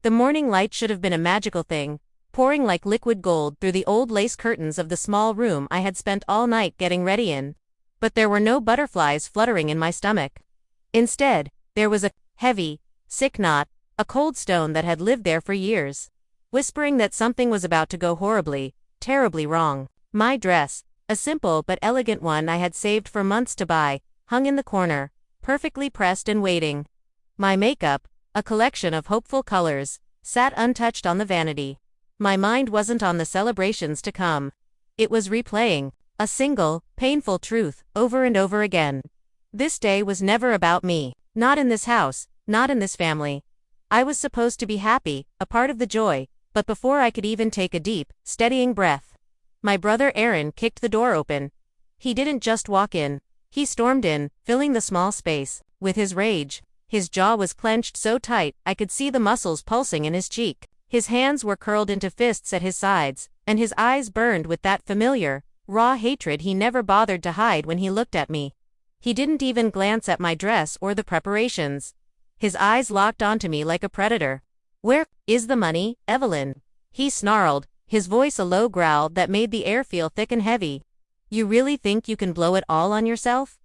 The morning light should have been a magical thing, pouring like liquid gold through the old lace curtains of the small room I had spent all night getting ready in. But there were no butterflies fluttering in my stomach. Instead, there was a heavy, sick knot, a cold stone that had lived there for years, whispering that something was about to go horribly, terribly wrong. My dress, a simple but elegant one I had saved for months to buy, hung in the corner, perfectly pressed and waiting. My makeup, a collection of hopeful colors, sat untouched on the vanity. My mind wasn't on the celebrations to come. It was replaying a single, painful truth over and over again. This day was never about me. Not in this house, not in this family. I was supposed to be happy, a part of the joy, but before I could even take a deep, steadying breath, my brother Aaron kicked the door open. He didn't just walk in. He stormed in, filling the small space with his rage. His jaw was clenched so tight I could see the muscles pulsing in his cheek. His hands were curled into fists at his sides, and his eyes burned with that familiar, raw hatred he never bothered to hide when he looked at me. He didn't even glance at my dress or the preparations. His eyes locked onto me like a predator. "Where is the money, Evelyn?" he snarled, his voice a low growl that made the air feel thick and heavy. "You really think you can blow it all on yourself?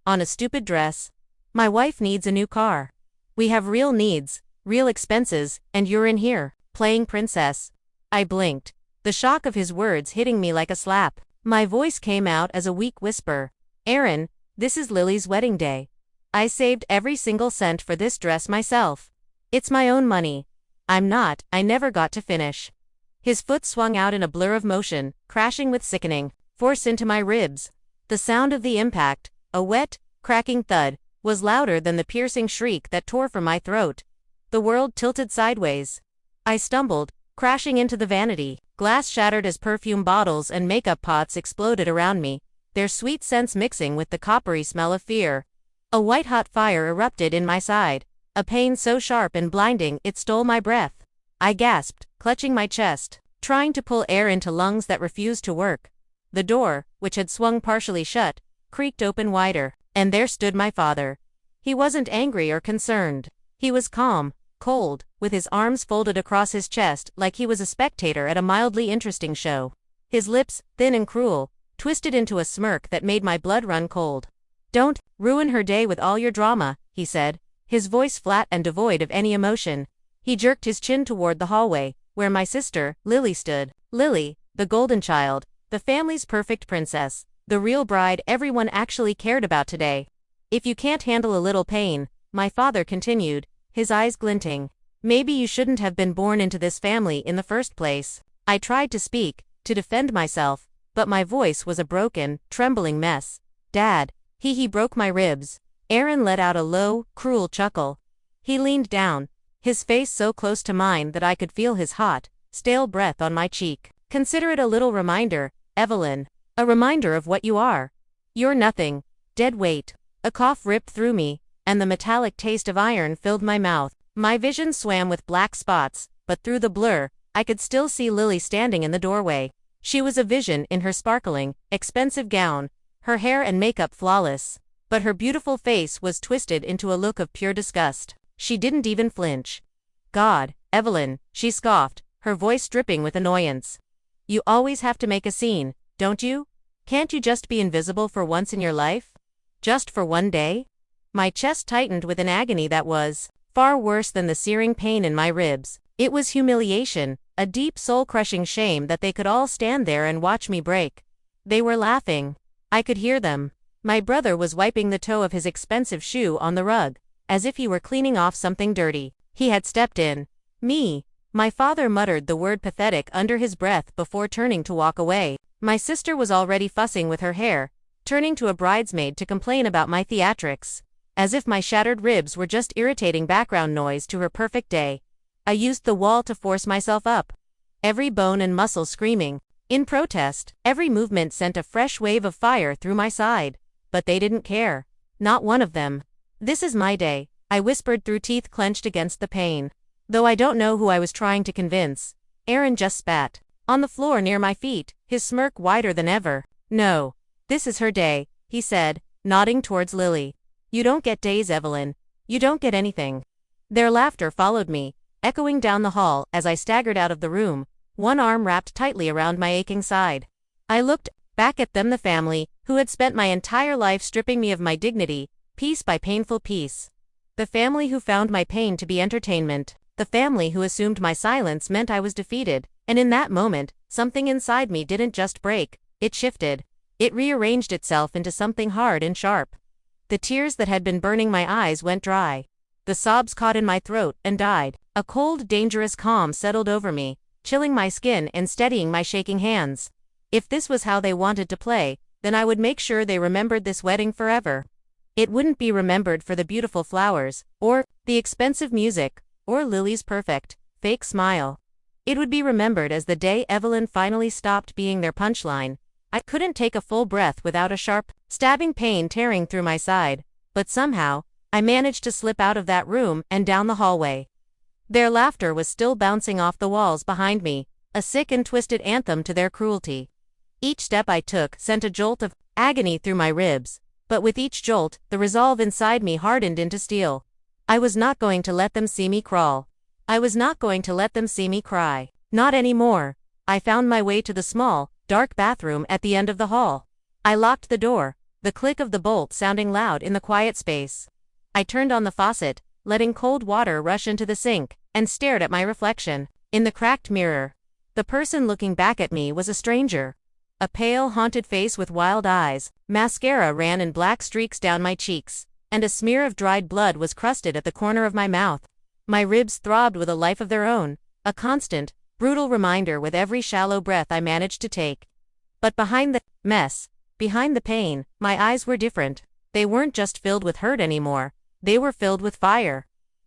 On a stupid dress? My wife needs a new car. We have real needs, real expenses, and you're in here, playing princess." I blinked, the shock of his words hitting me like a slap. My voice came out as a weak whisper. "Aaron, this is Lily's wedding day. I saved every single cent for this dress myself. It's my own money. I never got to finish." His foot swung out in a blur of motion, crashing with sickening force into my ribs. The sound of the impact, a wet, cracking thud, was louder than the piercing shriek that tore from my throat. The world tilted sideways. I stumbled, crashing into the vanity. Glass shattered as perfume bottles and makeup pots exploded around me, their sweet scents mixing with the coppery smell of fear. A white-hot fire erupted in my side, a pain so sharp and blinding it stole my breath. I gasped, clutching my chest, trying to pull air into lungs that refused to work. The door, which had swung partially shut, creaked open wider, and there stood my father. He wasn't angry or concerned. He was calm, cold, with his arms folded across his chest like he was a spectator at a mildly interesting show. His lips, thin and cruel, twisted into a smirk that made my blood run cold. "Don't ruin her day with all your drama," he said, his voice flat and devoid of any emotion. He jerked his chin toward the hallway, where my sister, Lily, stood. Lily, the golden child, the family's perfect princess, the real bride everyone actually cared about today. "If you can't handle a little pain," my father continued, his eyes glinting, "maybe you shouldn't have been born into this family in the first place." I tried to speak, to defend myself, but my voice was a broken, trembling mess. "Dad," he broke my ribs. Aaron let out a low, cruel chuckle. He leaned down, his face so close to mine that I could feel his hot, stale breath on my cheek. "Consider it a little reminder, Evelyn. A reminder of what you are. You're nothing. Dead weight." A cough ripped through me, and the metallic taste of iron filled my mouth. My vision swam with black spots, but through the blur, I could still see Lily standing in the doorway. She was a vision in her sparkling, expensive gown, her hair and makeup flawless, but her beautiful face was twisted into a look of pure disgust. She didn't even flinch. "God, Evelyn," she scoffed, her voice dripping with annoyance. "You always have to make a scene, don't you? Can't you just be invisible for once in your life? Just for one day?" My chest tightened with an agony that was far worse than the searing pain in my ribs. It was humiliation, a deep soul-crushing shame that they could all stand there and watch me break. They were laughing. I could hear them. My brother was wiping the toe of his expensive shoe on the rug, as if he were cleaning off something dirty. He had stepped in. "Me." My father muttered the word pathetic under his breath before turning to walk away. My sister was already fussing with her hair, turning to a bridesmaid to complain about my theatrics, as if my shattered ribs were just irritating background noise to her perfect day. I used the wall to force myself up, every bone and muscle screaming. In protest, every movement sent a fresh wave of fire through my side. But they didn't care. Not one of them. "This is my day," I whispered through teeth clenched against the pain. Though I don't know who I was trying to convince. Aaron just spat on the floor near my feet, his smirk wider than ever. "No. This is her day," he said, nodding towards Lily. "You don't get days, Evelyn. You don't get anything." Their laughter followed me, echoing down the hall as I staggered out of the room, one arm wrapped tightly around my aching side. I looked back at them, the family, who had spent my entire life stripping me of my dignity, piece by painful piece. The family who found my pain to be entertainment. The family who assumed my silence meant I was defeated, and in that moment, something inside me didn't just break, it shifted. It rearranged itself into something hard and sharp. The tears that had been burning my eyes went dry. The sobs caught in my throat and died. A cold, dangerous calm settled over me, chilling my skin and steadying my shaking hands. If this was how they wanted to play, then I would make sure they remembered this wedding forever. It wouldn't be remembered for the beautiful flowers, or the expensive music, or Lily's perfect, fake smile. It would be remembered as the day Evelyn finally stopped being their punchline. I couldn't take a full breath without a sharp, stabbing pain tearing through my side, but somehow, I managed to slip out of that room and down the hallway. Their laughter was still bouncing off the walls behind me, a sick and twisted anthem to their cruelty. Each step I took sent a jolt of agony through my ribs, but with each jolt, the resolve inside me hardened into steel. I was not going to let them see me crawl. I was not going to let them see me cry. Not anymore. I found my way to the small, dark bathroom at the end of the hall. I locked the door, the click of the bolt sounding loud in the quiet space. I turned on the faucet, letting cold water rush into the sink, and stared at my reflection. In the cracked mirror, the person looking back at me was a stranger. A pale, haunted face with wild eyes, mascara ran in black streaks down my cheeks, and a smear of dried blood was crusted at the corner of my mouth. My ribs throbbed with a life of their own, a constant, brutal reminder with every shallow breath I managed to take. But behind the mess, behind the pain, my eyes were different. They weren't just filled with hurt anymore, they were filled with fire.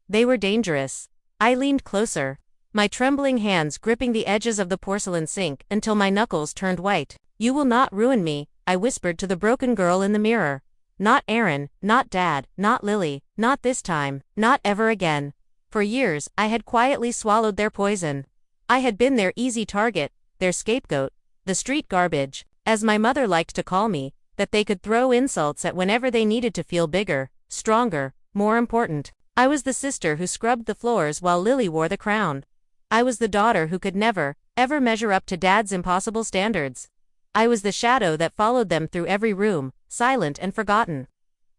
They were dangerous. I leaned closer, my trembling hands gripping the edges of the porcelain sink until my knuckles turned white. "You will not ruin me," I whispered to the broken girl in the mirror. "Not Aaron, not Dad, not Lily, not this time, not ever again." For years, I had quietly swallowed their poison. I had been their easy target, their scapegoat, the street garbage, as my mother liked to call me, that they could throw insults at whenever they needed to feel bigger, stronger, more important. I was the sister who scrubbed the floors while Lily wore the crown. I was the daughter who could never, ever measure up to Dad's impossible standards. I was the shadow that followed them through every room, silent and forgotten.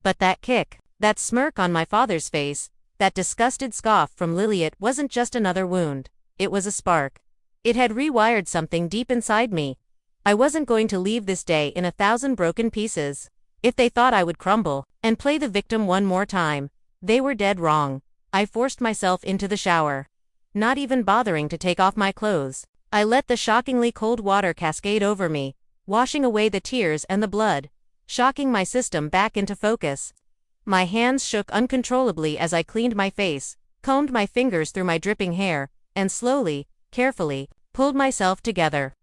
But that kick, that smirk on my father's face, that disgusted scoff from Lily, it wasn't just another wound. It was a spark. It had rewired something deep inside me. I wasn't going to leave this day in 1,000 broken pieces. If they thought I would crumble and play the victim one more time, they were dead wrong. I forced myself into the shower, not even bothering to take off my clothes. I let the shockingly cold water cascade over me, washing away the tears and the blood, shocking my system back into focus. My hands shook uncontrollably as I cleaned my face, combed my fingers through my dripping hair, and slowly, carefully, pulled myself together.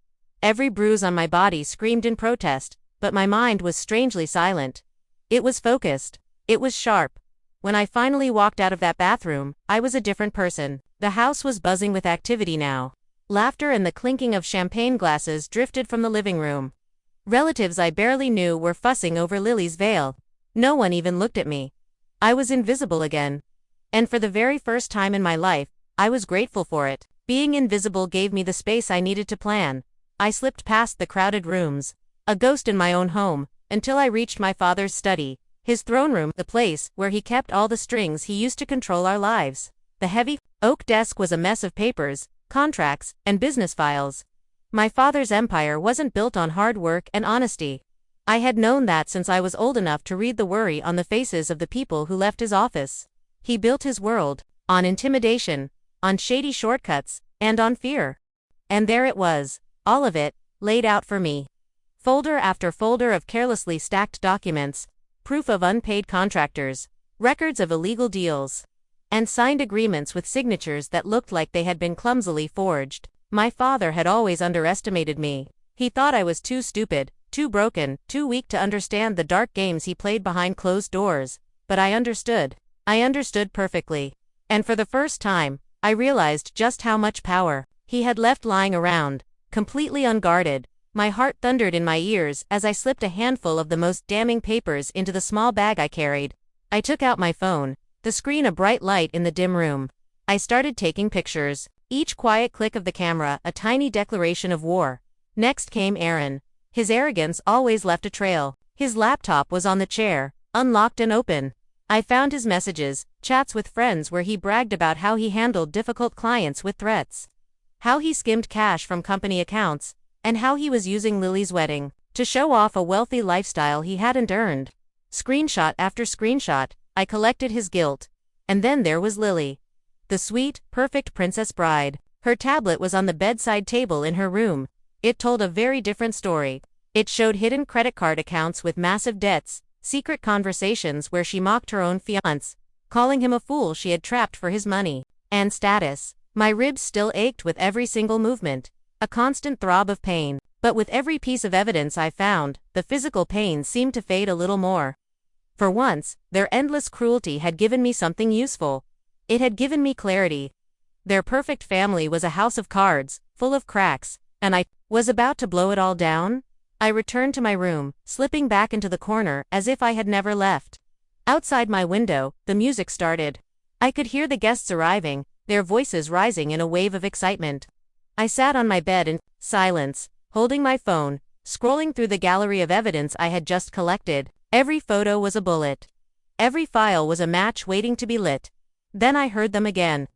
Every bruise on my body screamed in protest, but my mind was strangely silent. It was focused. It was sharp. When I finally walked out of that bathroom, I was a different person. The house was buzzing with activity now. Laughter and the clinking of champagne glasses drifted from the living room. Relatives I barely knew were fussing over Lily's veil. No one even looked at me. I was invisible again. And for the very first time in my life, I was grateful for it. Being invisible gave me the space I needed to plan. I slipped past the crowded rooms, a ghost in my own home, until I reached my father's study, his throne room, the place where he kept all the strings he used to control our lives. The heavy, oak desk was a mess of papers, contracts, and business files. My father's empire wasn't built on hard work and honesty. I had known that since I was old enough to read the worry on the faces of the people who left his office. He built his world on intimidation, on shady shortcuts, and on fear. And there it was, all of it, laid out for me. Folder after folder of carelessly stacked documents, proof of unpaid contractors, records of illegal deals, and signed agreements with signatures that looked like they had been clumsily forged. My father had always underestimated me. He thought I was too stupid, too broken, too weak to understand the dark games he played behind closed doors. But I understood. I understood perfectly. And for the first time, I realized just how much power he had left lying around, completely unguarded. My heart thundered in my ears as I slipped a handful of the most damning papers into the small bag I carried. I took out my phone, the screen a bright light in the dim room. I started taking pictures. Each quiet click of the camera, a tiny declaration of war. Next came Aaron. His arrogance always left a trail. His laptop was on the chair, unlocked and open. I found his messages, chats with friends where he bragged about how he handled difficult clients with threats, how he skimmed cash from company accounts, and how he was using Lily's wedding to show off a wealthy lifestyle he hadn't earned. Screenshot after screenshot, I collected his guilt. And then there was Lily. The sweet, perfect princess bride. Her tablet was on the bedside table in her room. It told a very different story. It showed hidden credit card accounts with massive debts, secret conversations where she mocked her own fiancé, calling him a fool she had trapped for his money and status. My ribs still ached with every single movement, a constant throb of pain. But with every piece of evidence I found, the physical pain seemed to fade a little more. For once, their endless cruelty had given me something useful. It had given me clarity. Their perfect family was a house of cards, full of cracks, and I was about to blow it all down. I returned to my room, slipping back into the corner as if I had never left. Outside my window, the music started. I could hear the guests arriving, their voices rising in a wave of excitement. I sat on my bed in silence, holding my phone, scrolling through the gallery of evidence I had just collected. Every photo was a bullet. Every file was a match waiting to be lit. Then I heard them again.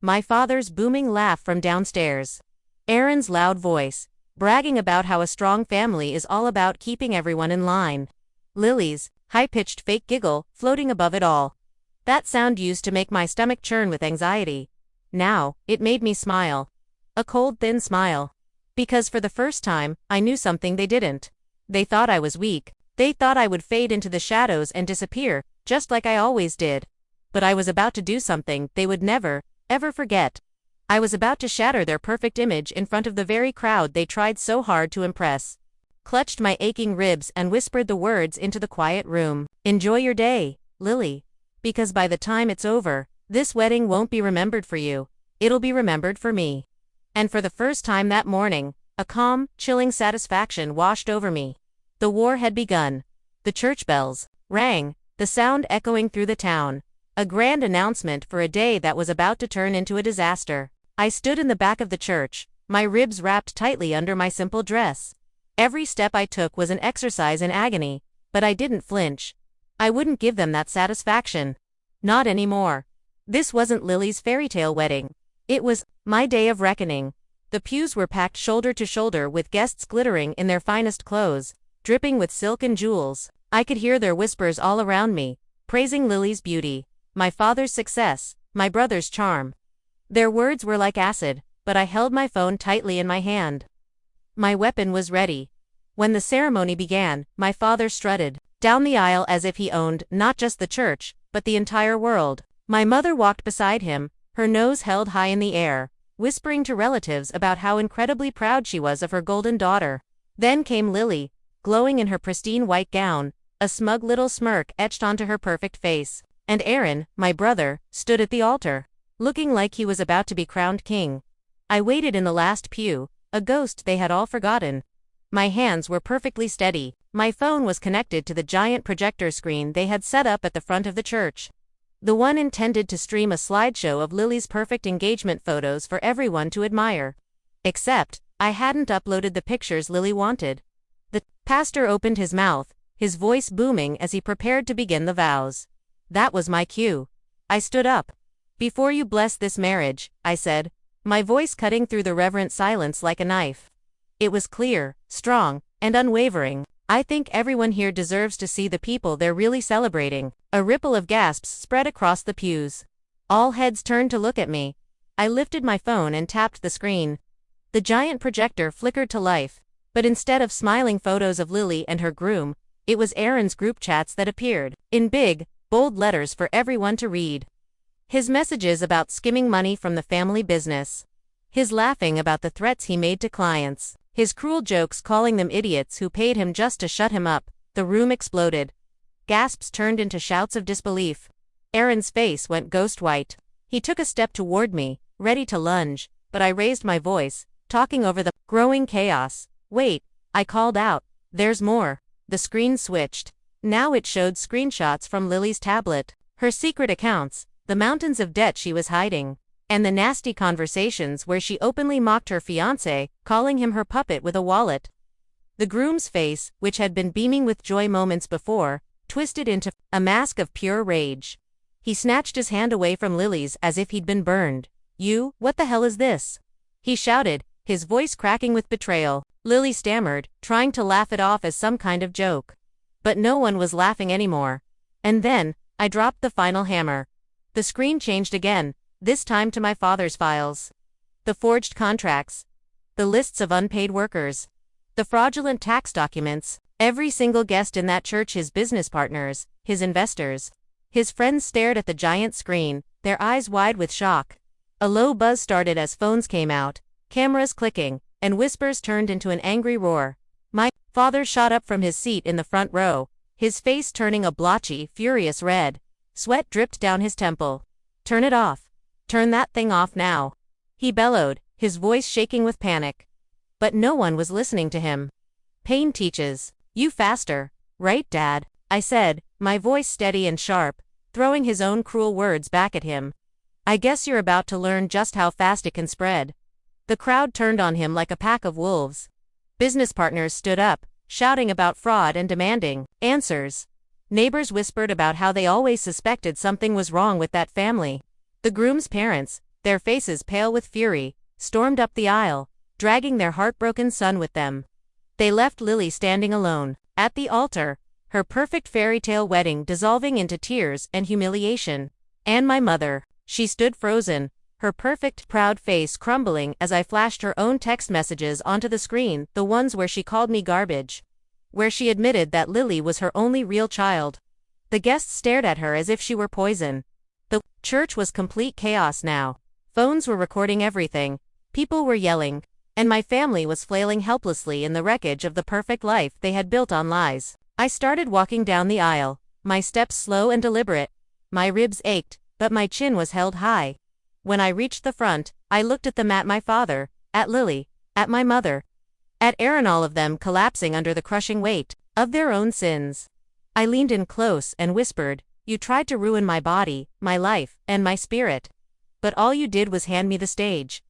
My father's booming laugh from downstairs. Aaron's loud voice, bragging about how a strong family is all about keeping everyone in line. Lily's high-pitched fake giggle floating above it all. That sound used to make my stomach churn with anxiety. Now, it made me smile. A cold, thin smile. Because for the first time, I knew something they didn't. They thought I was weak. They thought I would fade into the shadows and disappear, just like I always did. But I was about to do something they would never, ever forget. I was about to shatter their perfect image in front of the very crowd they tried so hard to impress. Clutched my aching ribs and whispered the words into the quiet room. Enjoy your day, Lily. Because by the time it's over, this wedding won't be remembered for you. It'll be remembered for me. And for the first time that morning, a calm, chilling satisfaction washed over me. The war had begun. The church bells rang, the sound echoing through the town. A grand announcement for a day that was about to turn into a disaster. I stood in the back of the church, my ribs wrapped tightly under my simple dress. Every step I took was an exercise in agony, but I didn't flinch. I wouldn't give them that satisfaction. Not anymore. This wasn't Lily's fairytale wedding. It was my day of reckoning. The pews were packed shoulder to shoulder with guests glittering in their finest clothes, dripping with silk and jewels. I could hear their whispers all around me, praising Lily's beauty, my father's success, my brother's charm. Their words were like acid, but I held my phone tightly in my hand. My weapon was ready. When the ceremony began, my father strutted down the aisle as if he owned not just the church, but the entire world. My mother walked beside him, her nose held high in the air, whispering to relatives about how incredibly proud she was of her golden daughter. Then came Lily, glowing in her pristine white gown, a smug little smirk etched onto her perfect face. And Aaron, my brother, stood at the altar, looking like he was about to be crowned king. I waited in the last pew, a ghost they had all forgotten. My hands were perfectly steady. My phone was connected to the giant projector screen they had set up at the front of the church. The one intended to stream a slideshow of Lily's perfect engagement photos for everyone to admire. Except, I hadn't uploaded the pictures Lily wanted. The pastor opened his mouth, his voice booming as he prepared to begin the vows. That was my cue. I stood up. Before you bless this marriage, I said, my voice cutting through the reverent silence like a knife. It was clear, strong, and unwavering. I think everyone here deserves to see the people they're really celebrating. A ripple of gasps spread across the pews. All heads turned to look at me. I lifted my phone and tapped the screen. The giant projector flickered to life, but instead of smiling photos of Lily and her groom, it was Aaron's group chats that appeared, in big, bold letters for everyone to read. His messages about skimming money from the family business. His laughing about the threats he made to clients. His cruel jokes calling them idiots who paid him just to shut him up. The room exploded. Gasps turned into shouts of disbelief. Aaron's face went ghost white. He took a step toward me, ready to lunge, but I raised my voice, talking over the growing chaos. Wait, I called out. There's more. The screen switched. Now it showed screenshots from Lily's tablet. Her secret accounts, the mountains of debt she was hiding. And the nasty conversations where she openly mocked her fiancé, calling him her puppet with a wallet. The groom's face, which had been beaming with joy moments before, twisted into a mask of pure rage. He snatched his hand away from Lily's as if he'd been burned. "You, what the hell is this?" he shouted, his voice cracking with betrayal. Lily stammered, trying to laugh it off as some kind of joke. But no one was laughing anymore. And then, I dropped the final hammer. The screen changed again, this time to my father's files. The forged contracts. The lists of unpaid workers. The fraudulent tax documents. Every single guest in that church, his business partners, his investors. His friends stared at the giant screen, their eyes wide with shock. A low buzz started as phones came out, cameras clicking, and whispers turned into an angry roar. My father shot up from his seat in the front row, his face turning a blotchy, furious red. Sweat dripped down his temple. "Turn it off. Turn that thing off now," he bellowed, his voice shaking with panic. But no one was listening to him. "Pain teaches you faster, right, Dad?" I said, my voice steady and sharp, throwing his own cruel words back at him. "I guess you're about to learn just how fast it can spread." The crowd turned on him like a pack of wolves. Business partners stood up, shouting about fraud and demanding answers. Neighbors whispered about how they always suspected something was wrong with that family. The groom's parents, their faces pale with fury, stormed up the aisle, dragging their heartbroken son with them. They left Lily standing alone, at the altar, her perfect fairy tale wedding dissolving into tears and humiliation. And my mother, she stood frozen, her perfect, proud face crumbling as I flashed her own text messages onto the screen, the ones where she called me garbage. Where she admitted that Lily was her only real child. The guests stared at her as if she were poison. The church was complete chaos now. Phones were recording everything, people were yelling, and my family was flailing helplessly in the wreckage of the perfect life they had built on lies. I started walking down the aisle, my steps slow and deliberate. My ribs ached, but my chin was held high. When I reached the front, I looked at them, at my father, at Lily, at my mother, at Aaron, all of them collapsing under the crushing weight of their own sins. I leaned in close and whispered, "You tried to ruin my body, my life, and my spirit. But all you did was hand me the stage.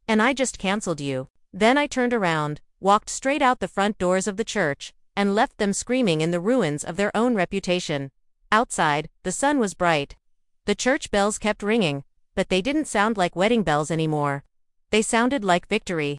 And I just canceled you." Then I turned around, walked straight out the front doors of the church, and left them screaming in the ruins of their own reputation. Outside, the sun was bright. The church bells kept ringing, but they didn't sound like wedding bells anymore. They sounded like victory.